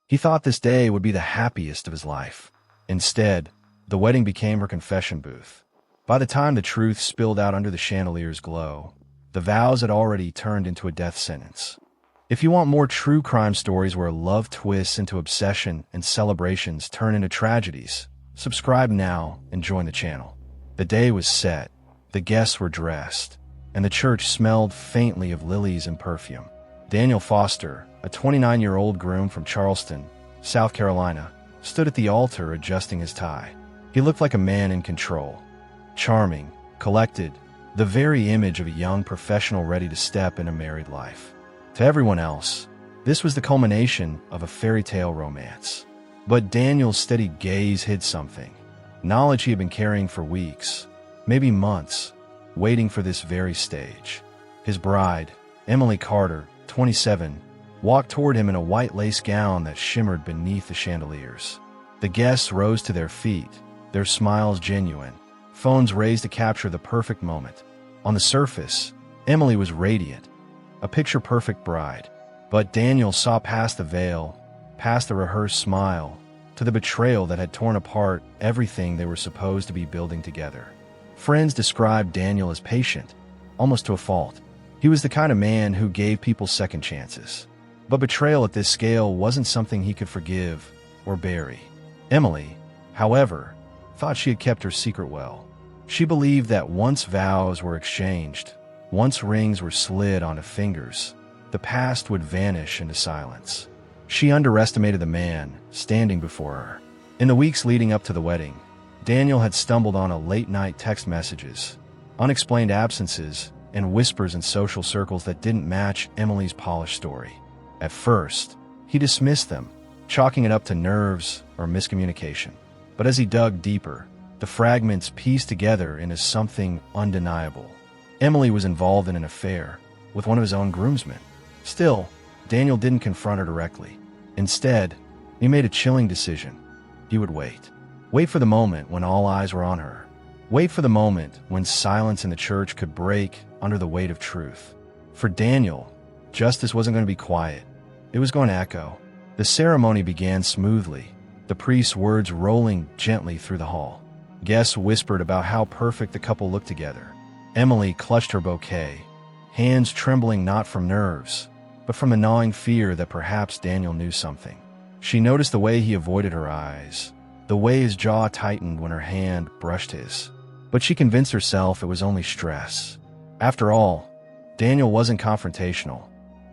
He thought this day would be the happiest of his life. Instead, the wedding became her confession booth. By the time the truth spilled out under the chandelier's glow, the vows had already turned into a death sentence. If you want more true crime stories where love twists into obsession and celebrations turn into tragedies, subscribe now and join the channel. The day was set, the guests were dressed, and the church smelled faintly of lilies and perfume. Daniel Foster, a 29-year-old groom from Charleston, South Carolina, stood at the altar adjusting his tie. He looked like a man in control. Charming, collected, the very image of a young professional ready to step into married life. To everyone else, this was the culmination of a fairy tale romance. But Daniel's steady gaze hid something. Knowledge he had been carrying for weeks, maybe months, waiting for this very stage. His bride, Emily Carter, 27, walked toward him in a white lace gown that shimmered beneath the chandeliers. The guests rose to their feet, their smiles genuine, phones raised to capture the perfect moment. On the surface, Emily was radiant, a picture-perfect bride. But Daniel saw past the veil, past the rehearsed smile, to the betrayal that had torn apart everything they were supposed to be building together. Friends described Daniel as patient, almost to a fault. He was the kind of man who gave people second chances. But betrayal at this scale wasn't something he could forgive or bury. Emily, however, thought she had kept her secret well. She believed that once vows were exchanged, once rings were slid onto fingers, the past would vanish into silence. She underestimated the man standing before her. In the weeks leading up to the wedding, Daniel had stumbled on late-night text messages, unexplained absences, and whispers in social circles that didn't match Emily's polished story. At first, he dismissed them, chalking it up to nerves or miscommunication. But as he dug deeper, the fragments pieced together into something undeniable. Emily was involved in an affair with one of his own groomsmen. Still, Daniel didn't confront her directly. Instead, he made a chilling decision. He would wait. Wait for the moment when all eyes were on her. Wait for the moment when silence in the church could break under the weight of truth. For Daniel, justice wasn't going to be quiet. It was going to echo. The ceremony began smoothly, the priest's words rolling gently through the hall. Guests whispered about how perfect the couple looked together. Emily clutched her bouquet, hands trembling not from nerves, but from a gnawing fear that perhaps Daniel knew something. She noticed the way he avoided her eyes, the way his jaw tightened when her hand brushed his. But she convinced herself it was only stress. After all, Daniel wasn't confrontational,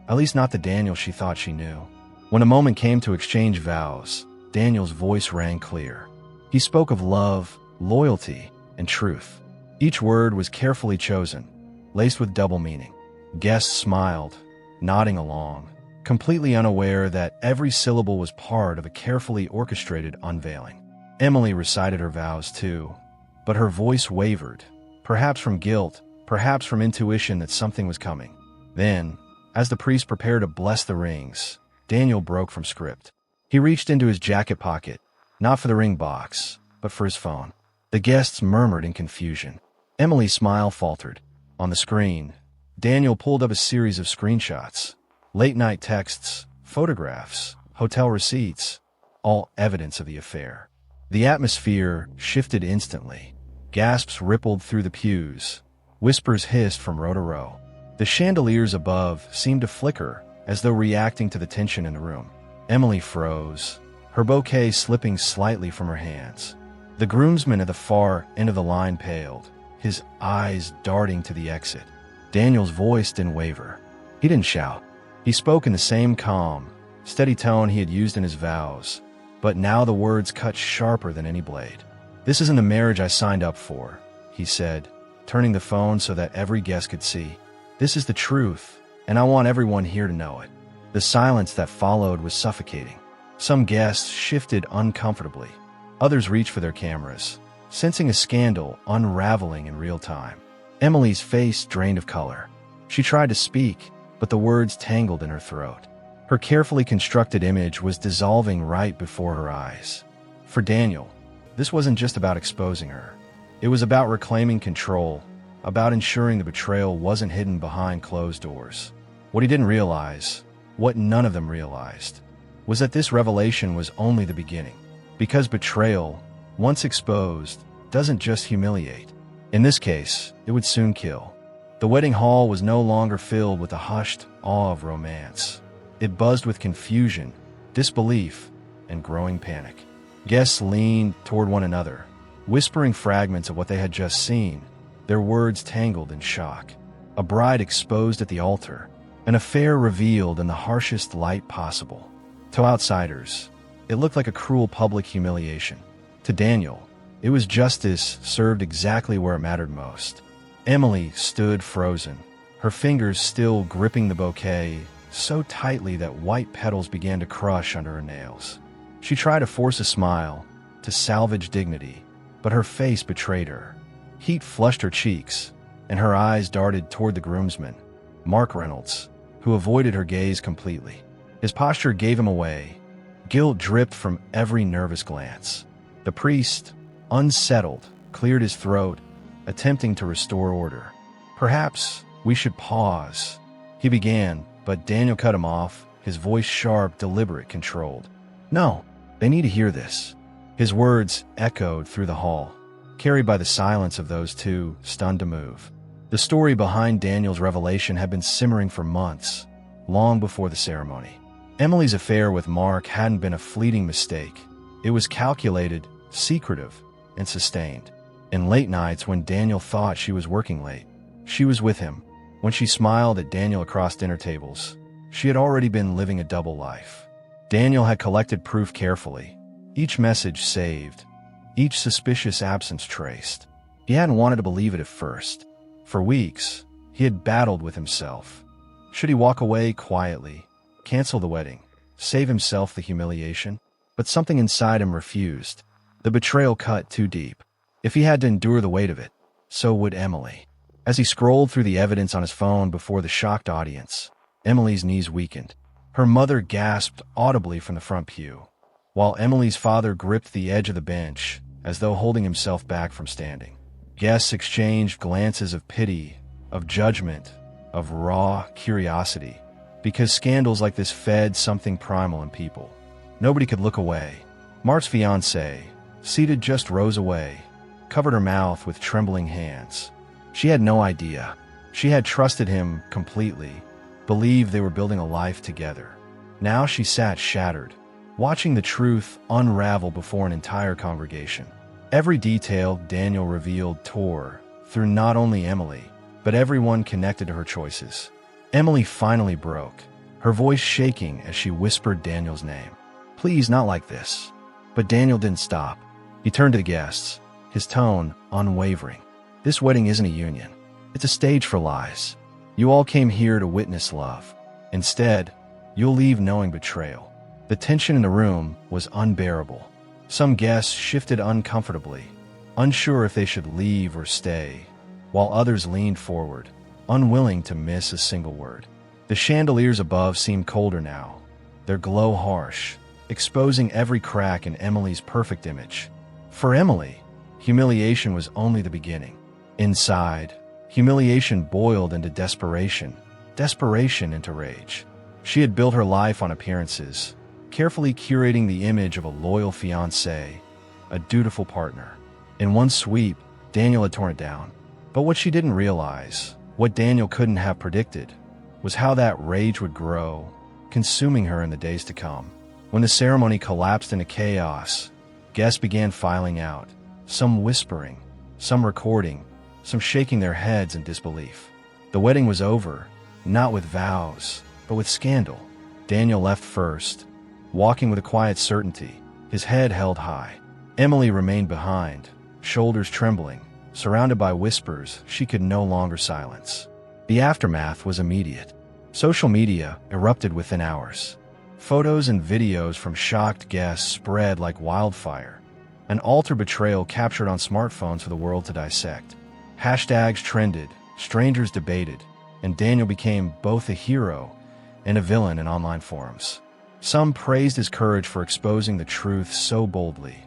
at least not the Daniel she thought she knew. When a moment came to exchange vows, Daniel's voice rang clear. He spoke of love, loyalty, and truth. Each word was carefully chosen, laced with double meaning. Guests smiled, nodding along, completely unaware that every syllable was part of a carefully orchestrated unveiling. Emily recited her vows too, but her voice wavered, perhaps from guilt, perhaps from intuition that something was coming. Then, as the priest prepared to bless the rings, Daniel broke from script. He reached into his jacket pocket, not for the ring box, but for his phone. The guests murmured in confusion. Emily's smile faltered. On the screen, Daniel pulled up a series of screenshots, late-night texts, photographs, hotel receipts, all evidence of the affair. The atmosphere shifted instantly. Gasps rippled through the pews. Whispers hissed from row to row. The chandeliers above seemed to flicker, as though reacting to the tension in the room. Emily froze, her bouquet slipping slightly from her hands. The groomsman at the far end of the line paled, his eyes darting to the exit. Daniel's voice didn't waver. He didn't shout. He spoke in the same calm, steady tone he had used in his vows, but now the words cut sharper than any blade. "This isn't the marriage I signed up for," he said, turning the phone so that every guest could see. "This is the truth, and I want everyone here to know it." The silence that followed was suffocating. Some guests shifted uncomfortably. Others reached for their cameras, sensing a scandal unraveling in real time. Emily's face drained of color. She tried to speak, but the words tangled in her throat. Her carefully constructed image was dissolving right before her eyes. For Daniel, this wasn't just about exposing her. It was about reclaiming control, about ensuring the betrayal wasn't hidden behind closed doors. What he didn't realize, what none of them realized, was that this revelation was only the beginning. Because betrayal, once exposed, doesn't just humiliate. In this case, it would soon kill. The wedding hall was no longer filled with the hushed awe of romance. It buzzed with confusion, disbelief, and growing panic. Guests leaned toward one another, whispering fragments of what they had just seen, their words tangled in shock. A bride exposed at the altar, an affair revealed in the harshest light possible. To outsiders, it looked like a cruel public humiliation. To Daniel, it was justice served exactly where it mattered most. Emily stood frozen, her fingers still gripping the bouquet so tightly that white petals began to crush under her nails. She tried to force a smile, to salvage dignity, but her face betrayed her. Heat flushed her cheeks, and her eyes darted toward the groomsman, Mark Reynolds, who avoided her gaze completely. His posture gave him away. Guilt dripped from every nervous glance. The priest, unsettled, cleared his throat, attempting to restore order. "Perhaps we should pause," he began, but Daniel cut him off, his voice sharp, deliberate, controlled. "No, they need to hear this." His words echoed through the hall, carried by the silence of those two, stunned to move. The story behind Daniel's revelation had been simmering for months, long before the ceremony. Emily's affair with Mark hadn't been a fleeting mistake. It was calculated, secretive, and sustained. In late nights when Daniel thought she was working late, she was with him. When she smiled at Daniel across dinner tables, she had already been living a double life. Daniel had collected proof carefully, each message saved, each suspicious absence traced. He hadn't wanted to believe it at first. For weeks, he had battled with himself. Should he walk away quietly, cancel the wedding, save himself the humiliation? But something inside him refused. The betrayal cut too deep. If he had to endure the weight of it, so would Emily. As he scrolled through the evidence on his phone before the shocked audience, Emily's knees weakened. Her mother gasped audibly from the front pew, while Emily's father gripped the edge of the bench, as though holding himself back from standing. Guests exchanged glances of pity, of judgment, of raw curiosity, because scandals like this fed something primal in people. Nobody could look away. Mark's fiancée, seated just rows away, covered her mouth with trembling hands. She had no idea. She had trusted him completely, believed they were building a life together. Now she sat shattered, watching the truth unravel before an entire congregation. Every detail Daniel revealed tore through not only Emily, but everyone connected to her choices. Emily finally broke, her voice shaking as she whispered Daniel's name. "Please, not like this." But Daniel didn't stop. He turned to the guests, his tone unwavering. "This wedding isn't a union. It's a stage for lies. You all came here to witness love. Instead, you'll leave knowing betrayal." The tension in the room was unbearable. Some guests shifted uncomfortably, unsure if they should leave or stay, while others leaned forward, unwilling to miss a single word. The chandeliers above seemed colder now, their glow harsh, exposing every crack in Emily's perfect image. For Emily, humiliation was only the beginning. Inside, humiliation boiled into desperation, desperation into rage. She had built her life on appearances, carefully curating the image of a loyal fiancé, a dutiful partner. In one sweep, Daniel had torn it down. But what she didn't realize, what Daniel couldn't have predicted, was how that rage would grow, consuming her in the days to come. When the ceremony collapsed into chaos, guests began filing out, some whispering, some recording, some shaking their heads in disbelief. The wedding was over, not with vows, but with scandal. Daniel left first, walking with a quiet certainty, his head held high. Emily remained behind, shoulders trembling, surrounded by whispers she could no longer silence. The aftermath was immediate. Social media erupted within hours. Photos and videos from shocked guests spread like wildfire. An altar betrayal captured on smartphones for the world to dissect. Hashtags trended, strangers debated, and Daniel became both a hero and a villain in online forums. Some praised his courage for exposing the truth so boldly.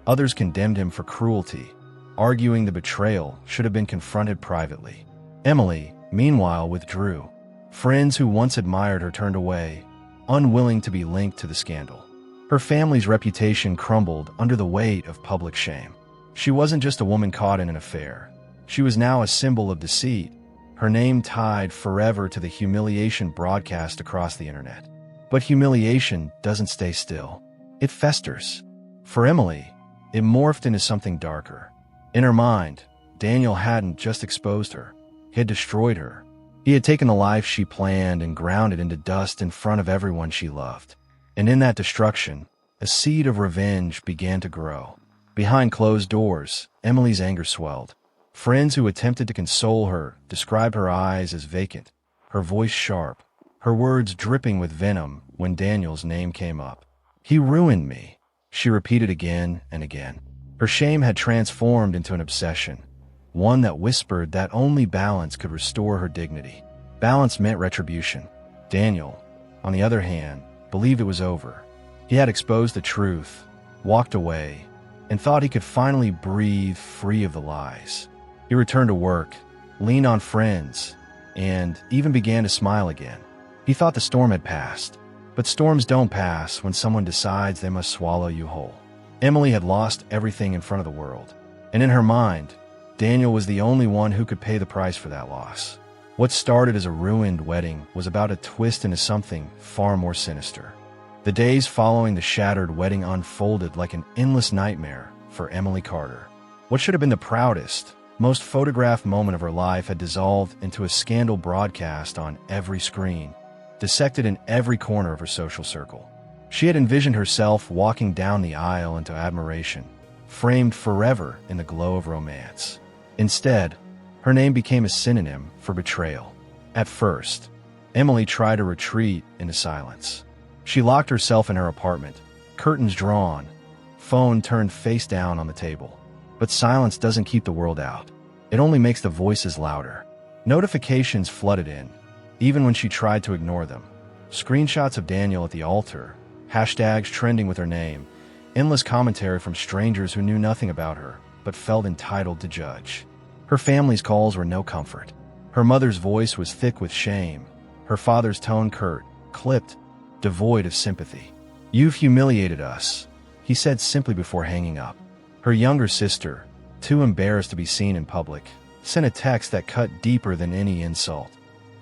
Others condemned him for cruelty, arguing the betrayal should have been confronted privately. Emily, meanwhile, withdrew. Friends who once admired her turned away, unwilling to be linked to the scandal. Her family's reputation crumbled under the weight of public shame. She wasn't just a woman caught in an affair. She was now a symbol of deceit, her name tied forever to the humiliation broadcast across the internet. But humiliation doesn't stay still. It festers. For Emily, it morphed into something darker. In her mind, Daniel hadn't just exposed her. He had destroyed her. He had taken the life she planned and ground it into dust in front of everyone she loved. And in that destruction, a seed of revenge began to grow. Behind closed doors, Emily's anger swelled. Friends who attempted to console her described her eyes as vacant, her voice sharp, her words dripping with venom when Daniel's name came up. "He ruined me," she repeated again and again. Her shame had transformed into an obsession, one that whispered that only balance could restore her dignity. Balance meant retribution. Daniel, on the other hand, believed it was over. He had exposed the truth, walked away, and thought he could finally breathe free of the lies. He returned to work, leaned on friends, and even began to smile again. He thought the storm had passed, but storms don't pass when someone decides they must swallow you whole. Emily had lost everything in front of the world, and in her mind, Daniel was the only one who could pay the price for that loss. What started as a ruined wedding was about to twist into something far more sinister. The days following the shattered wedding unfolded like an endless nightmare for Emily Carter. What should have been the proudest, most photographed moment of her life had dissolved into a scandal broadcast on every screen, dissected in every corner of her social circle. She had envisioned herself walking down the aisle into admiration, framed forever in the glow of romance. Instead, her name became a synonym for betrayal. At first, Emily tried to retreat into silence. She locked herself in her apartment, curtains drawn, phone turned face down on the table. But silence doesn't keep the world out. It only makes the voices louder. Notifications flooded in, even when she tried to ignore them. Screenshots of Daniel at the altar, hashtags trending with her name, endless commentary from strangers who knew nothing about her, but felt entitled to judge. Her family's calls were no comfort. Her mother's voice was thick with shame, her father's tone curt, clipped, devoid of sympathy. "You've humiliated us," he said simply before hanging up. Her younger sister, too embarrassed to be seen in public, sent a text that cut deeper than any insult.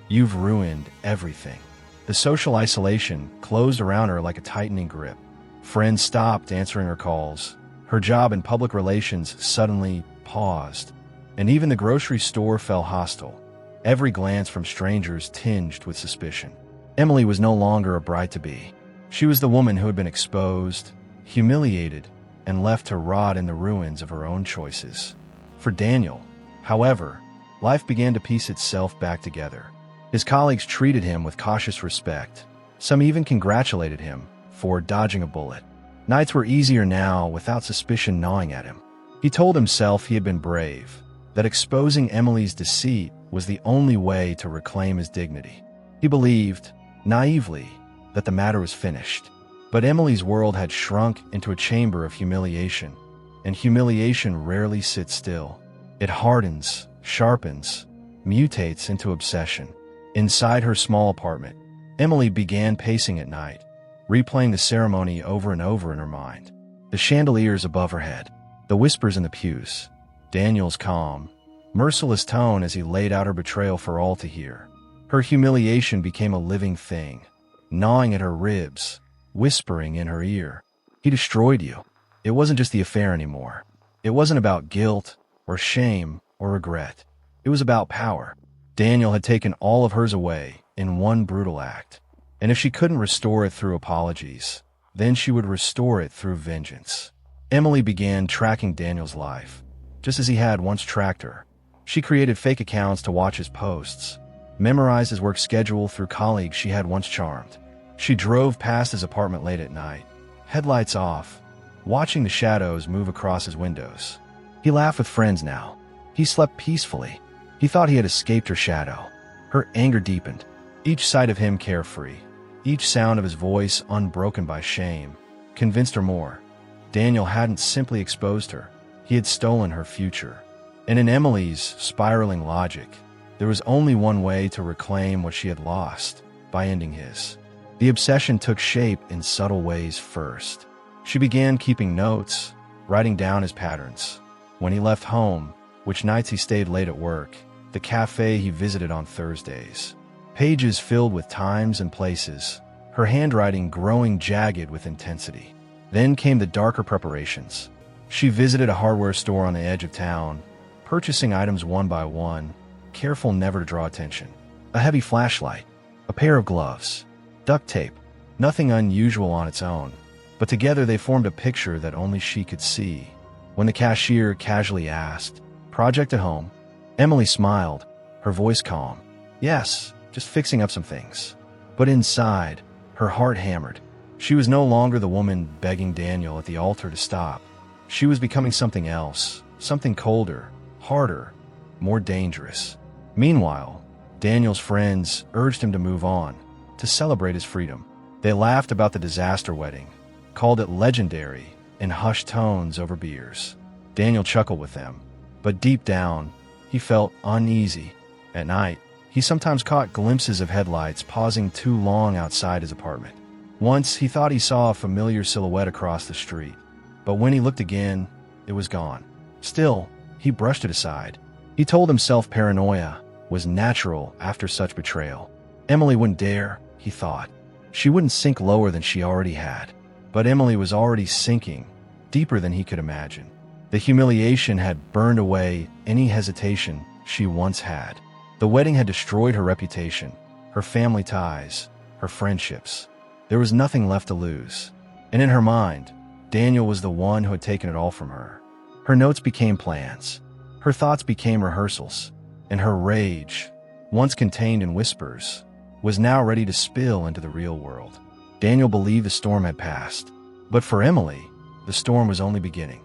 "You've ruined everything." The social isolation closed around her like a tightening grip. Friends stopped answering her calls. Her job in public relations suddenly paused. And even the grocery store felt hostile, every glance from strangers tinged with suspicion. Emily was no longer a bride-to-be. She was the woman who had been exposed, humiliated, and left to rot in the ruins of her own choices. For Daniel, however, life began to piece itself back together. His colleagues treated him with cautious respect. Some even congratulated him for dodging a bullet. Nights were easier now without suspicion gnawing at him. He told himself he had been brave, that exposing Emily's deceit was the only way to reclaim his dignity. He believed, naively, that the matter was finished. But Emily's world had shrunk into a chamber of humiliation, and humiliation rarely sits still. It hardens, sharpens, mutates into obsession. Inside her small apartment, Emily began pacing at night, replaying the ceremony over and over in her mind. The chandeliers above her head, the whispers in the pews, Daniel's calm, merciless tone as he laid out her betrayal for all to hear. Her humiliation became a living thing, gnawing at her ribs, whispering in her ear, "He destroyed you." It wasn't just the affair anymore. It wasn't about guilt or shame or regret. It was about power. Daniel had taken all of hers away in one brutal act. And if she couldn't restore it through apologies, then she would restore it through vengeance. Emily began tracking Daniel's life, just as he had once tracked her. She created fake accounts to watch his posts, memorized his work schedule through colleagues she had once charmed. She drove past his apartment late at night, headlights off, watching the shadows move across his windows. He laughed with friends now. He slept peacefully. He thought he had escaped her shadow. Her anger deepened, each sight of him carefree, each sound of his voice unbroken by shame, convinced her more. Daniel hadn't simply exposed her, he had stolen her future. And in Emily's spiraling logic, there was only one way to reclaim what she had lost, by ending his. The obsession took shape in subtle ways first. She began keeping notes, writing down his patterns. When he left home, which nights he stayed late at work, the cafe he visited on Thursdays. Pages filled with times and places, her handwriting growing jagged with intensity. Then came the darker preparations. She visited a hardware store on the edge of town, purchasing items one by one, careful never to draw attention. A heavy flashlight, a pair of gloves, duct tape, nothing unusual on its own, but together they formed a picture that only she could see. When the cashier casually asked, "Project at home?" Emily smiled, her voice calm. "Yes, just fixing up some things." But inside, her heart hammered. She was no longer the woman begging Daniel at the altar to stop. She was becoming something else, something colder, harder, more dangerous. Meanwhile, Daniel's friends urged him to move on, to celebrate his freedom. They laughed about the disaster wedding, called it legendary, in hushed tones over beers. Daniel chuckled with them, but deep down, he felt uneasy. At night, he sometimes caught glimpses of headlights pausing too long outside his apartment. Once, he thought he saw a familiar silhouette across the street, but when he looked again, it was gone. Still, he brushed it aside. He told himself paranoia was natural after such betrayal. Emily wouldn't dare, he thought. She wouldn't sink lower than she already had. But Emily was already sinking, deeper than he could imagine. The humiliation had burned away any hesitation she once had. The wedding had destroyed her reputation, her family ties, her friendships. There was nothing left to lose. And in her mind, Daniel was the one who had taken it all from her. Her notes became plans. Her thoughts became rehearsals. And her rage, once contained in whispers, was now ready to spill into the real world. Daniel believed the storm had passed. But for Emily, the storm was only beginning.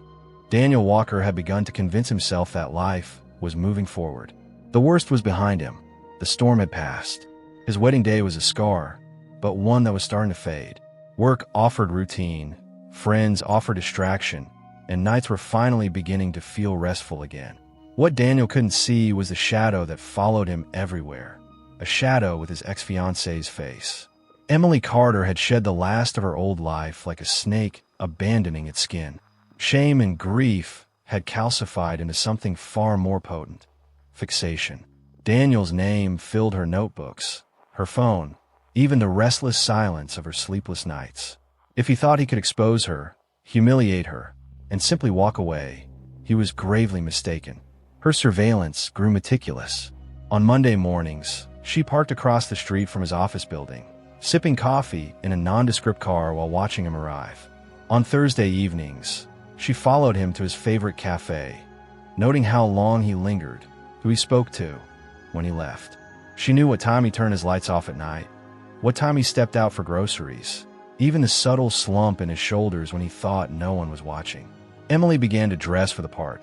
Daniel Walker had begun to convince himself that life was moving forward. The worst was behind him. The storm had passed. His wedding day was a scar, but one that was starting to fade. Work offered routine, friends offered distraction, and nights were finally beginning to feel restful again. What Daniel couldn't see was the shadow that followed him everywhere, a shadow with his ex-fiancee's face. Emily Carter had shed the last of her old life like a snake abandoning its skin. Shame and grief had calcified into something far more potent: fixation. Daniel's name filled her notebooks, her phone, even the restless silence of her sleepless nights. If he thought he could expose her, humiliate her, and simply walk away, he was gravely mistaken. Her surveillance grew meticulous. On Monday mornings, she parked across the street from his office building, sipping coffee in a nondescript car while watching him arrive. On Thursday evenings, she followed him to his favorite cafe, noting how long he lingered, who he spoke to, when he left. She knew what time he turned his lights off at night, what time he stepped out for groceries, even the subtle slump in his shoulders when he thought no one was watching. Emily began to dress for the part.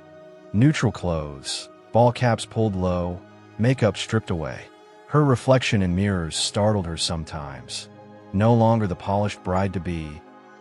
Neutral clothes, ball caps pulled low, makeup stripped away. Her reflection in mirrors startled her sometimes. No longer the polished bride-to-be,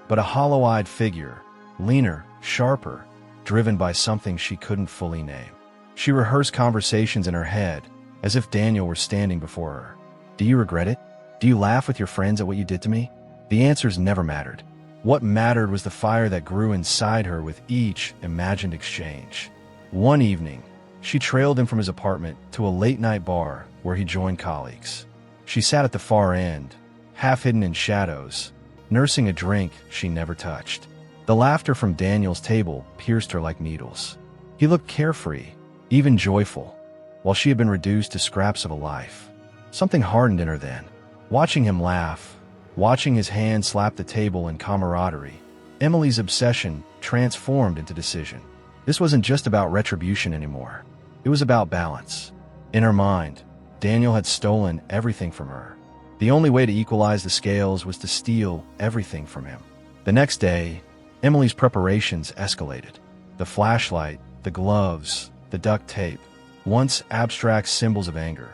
but a hollow-eyed figure, leaner, sharper, driven by something she couldn't fully name. She rehearsed conversations in her head, as if Daniel were standing before her. "Do you regret it? Do you laugh with your friends at what you did to me?" The answers never mattered. What mattered was the fire that grew inside her with each imagined exchange. One evening, she trailed him from his apartment to a late-night bar where he joined colleagues. She sat at the far end, half hidden in shadows, nursing a drink she never touched. The laughter from Daniel's table pierced her like needles. He looked carefree, even joyful, while she had been reduced to scraps of a life. Something hardened in her then. Watching him laugh, watching his hand slap the table in camaraderie, Emily's obsession transformed into decision. This wasn't just about retribution anymore. It was about balance. In her mind, Daniel had stolen everything from her. The only way to equalize the scales was to steal everything from him. The next day, Emily's preparations escalated. The flashlight, the gloves, the duct tape, once abstract symbols of anger,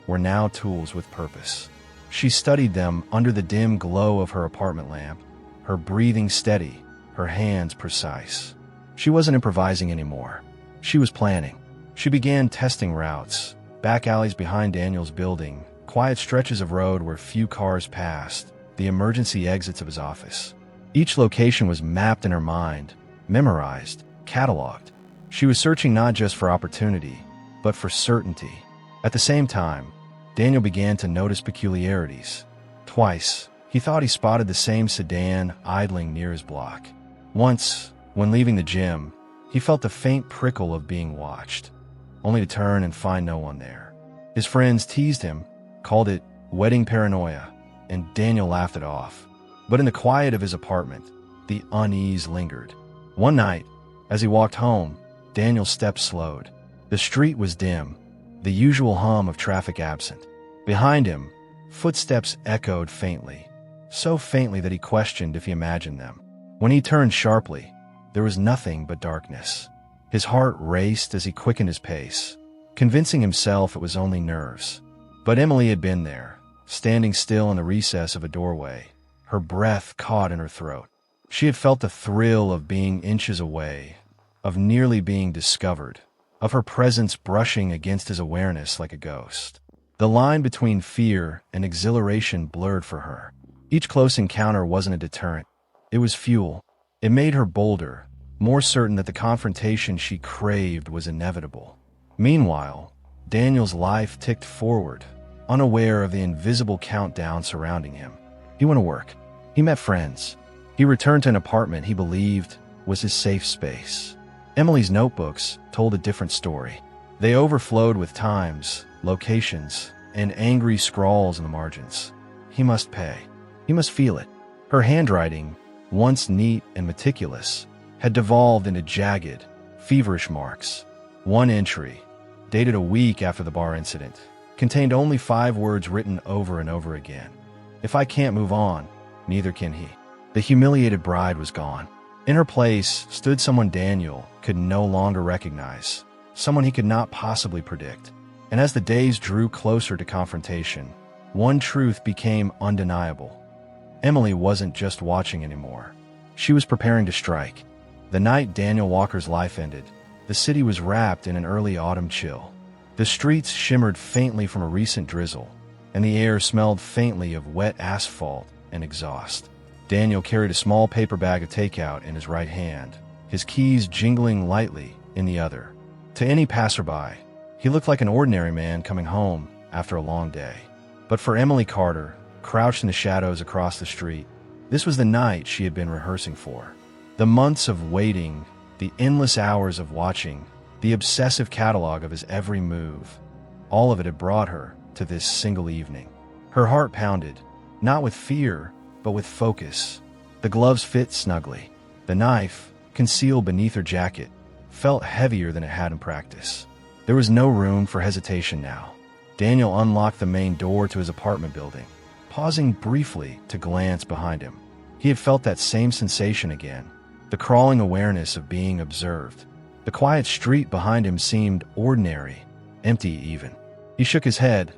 were now tools with purpose. She studied them under the dim glow of her apartment lamp, her breathing steady, her hands precise. She wasn't improvising anymore. She was planning. She began testing routes, back alleys behind Daniel's building, quiet stretches of road where few cars passed, the emergency exits of his office. Each location was mapped in her mind, memorized, cataloged. She was searching not just for opportunity, but for certainty. At the same time, Daniel began to notice peculiarities. Twice, he thought he spotted the same sedan idling near his block. Once, when leaving the gym, he felt a faint prickle of being watched, only to turn and find no one there. His friends teased him, called it wedding paranoia, and Daniel laughed it off. But in the quiet of his apartment, the unease lingered. One night, as he walked home, Daniel's steps slowed. The street was dim, the usual hum of traffic absent. Behind him, footsteps echoed faintly, so faintly that he questioned if he imagined them. When he turned sharply, there was nothing but darkness. His heart raced as he quickened his pace, convincing himself it was only nerves. But Emily had been there, standing still in the recess of a doorway, her breath caught in her throat. She had felt the thrill of being inches away, of nearly being discovered, of her presence brushing against his awareness like a ghost. The line between fear and exhilaration blurred for her. Each close encounter wasn't a deterrent. It was fuel. It made her bolder, more certain that the confrontation she craved was inevitable. Meanwhile, Daniel's life ticked forward, unaware of the invisible countdown surrounding him. He went to work. He met friends. He returned to an apartment he believed was his safe space. Emily's notebooks told a different story. They overflowed with times, locations, and angry scrawls in the margins. He must pay. He must feel it. Her handwriting, once neat and meticulous, had devolved into jagged, feverish marks. One entry, dated a week after the bar incident, contained only 5 words written over and over again. If I can't move on, neither can he. The humiliated bride was gone. In her place stood someone Daniel could no longer recognize, someone he could not possibly predict. And as the days drew closer to confrontation, one truth became undeniable. Emily wasn't just watching anymore. She was preparing to strike. The night Daniel Walker's life ended, the city was wrapped in an early autumn chill. The streets shimmered faintly from a recent drizzle, and the air smelled faintly of wet asphalt and exhaust. Daniel carried a small paper bag of takeout in his right hand, his keys jingling lightly in the other. To any passerby, he looked like an ordinary man coming home after a long day. But for Emily Carter, crouched in the shadows across the street, this was the night she had been rehearsing for. The months of waiting, the endless hours of watching, the obsessive catalog of his every move, all of it had brought her to this single evening. Her heart pounded, not with fear, but with focus. The gloves fit snugly. The knife, concealed beneath her jacket, felt heavier than it had in practice. There was no room for hesitation now. Daniel unlocked the main door to his apartment building, pausing briefly to glance behind him. He had felt that same sensation again, the crawling awareness of being observed. The quiet street behind him seemed ordinary, empty even. He shook his head,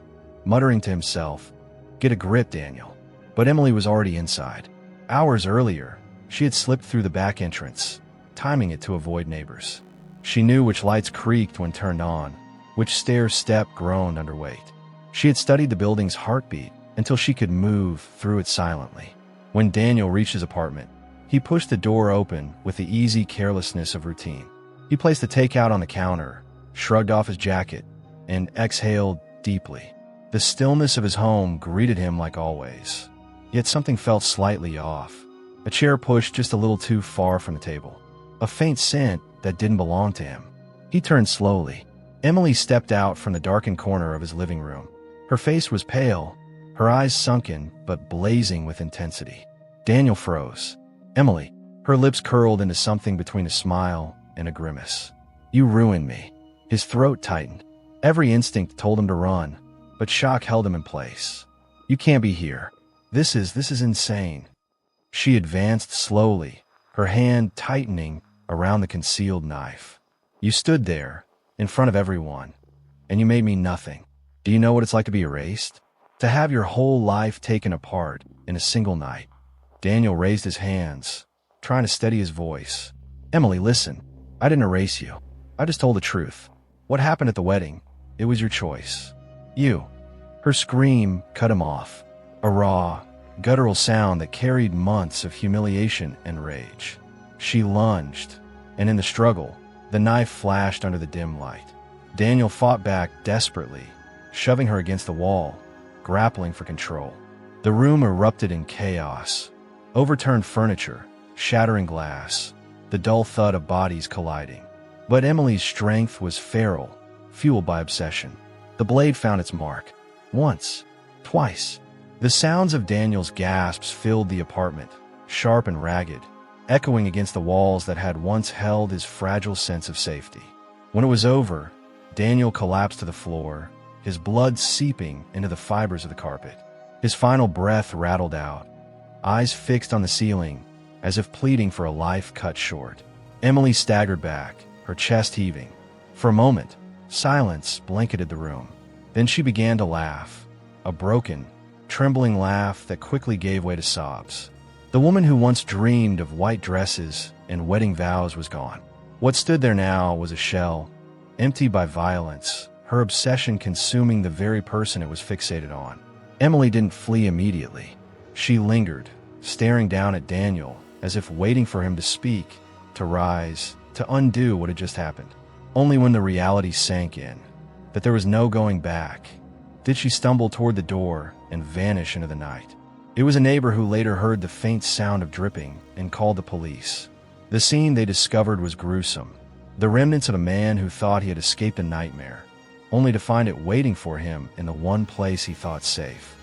muttering to himself, "Get a grip, Daniel." But Emily was already inside. Hours earlier, she had slipped through the back entrance, timing it to avoid neighbors. She knew which lights creaked when turned on, which stair step groaned under weight. She had studied the building's heartbeat until she could move through it silently. When Daniel reached his apartment, he pushed the door open with the easy carelessness of routine. He placed the takeout on the counter, shrugged off his jacket, and exhaled deeply. The stillness of his home greeted him like always. Yet something felt slightly off. A chair pushed just a little too far from the table. A faint scent that didn't belong to him. He turned slowly. Emily stepped out from the darkened corner of his living room. Her face was pale, her eyes sunken but blazing with intensity. Daniel froze. "Emily." Her lips curled into something between a smile and a grimace. "You ruined me." His throat tightened. Every instinct told him to run, but shock held him in place. "You can't be here. This is insane." She advanced slowly, her hand tightening around the concealed knife. "You stood there, in front of everyone, and you made me nothing. Do you know what it's like to be erased? To have your whole life taken apart in a single night?" Daniel raised his hands, trying to steady his voice. "Emily, listen. I didn't erase you. I just told the truth. What happened at the wedding, it was your choice. You." Her scream cut him off. A raw, guttural sound that carried months of humiliation and rage. She lunged, and in the struggle, the knife flashed under the dim light. Daniel fought back desperately, shoving her against the wall, grappling for control. The room erupted in chaos. Overturned furniture, shattering glass, the dull thud of bodies colliding. But Emily's strength was feral, fueled by obsession. The blade found its mark. Once, twice. The sounds of Daniel's gasps filled the apartment, sharp and ragged, echoing against the walls that had once held his fragile sense of safety. When it was over, Daniel collapsed to the floor, his blood seeping into the fibers of the carpet. His final breath rattled out, eyes fixed on the ceiling, as if pleading for a life cut short. Emily staggered back, her chest heaving. For a moment, silence blanketed the room. Then she began to laugh, a broken, trembling laugh that quickly gave way to sobs. The woman who once dreamed of white dresses and wedding vows was gone. What stood there now was a shell, empty by violence, her obsession consuming the very person it was fixated on. Emily didn't flee immediately. She lingered, staring down at Daniel, as if waiting for him to speak, to rise, to undo what had just happened. Only when the reality sank in, that there was no going back, did she stumble toward the door and vanish into the night. It was a neighbor who later heard the faint sound of dripping and called the police. The scene they discovered was gruesome. The remnants of a man who thought he had escaped a nightmare, only to find it waiting for him in the one place he thought safe.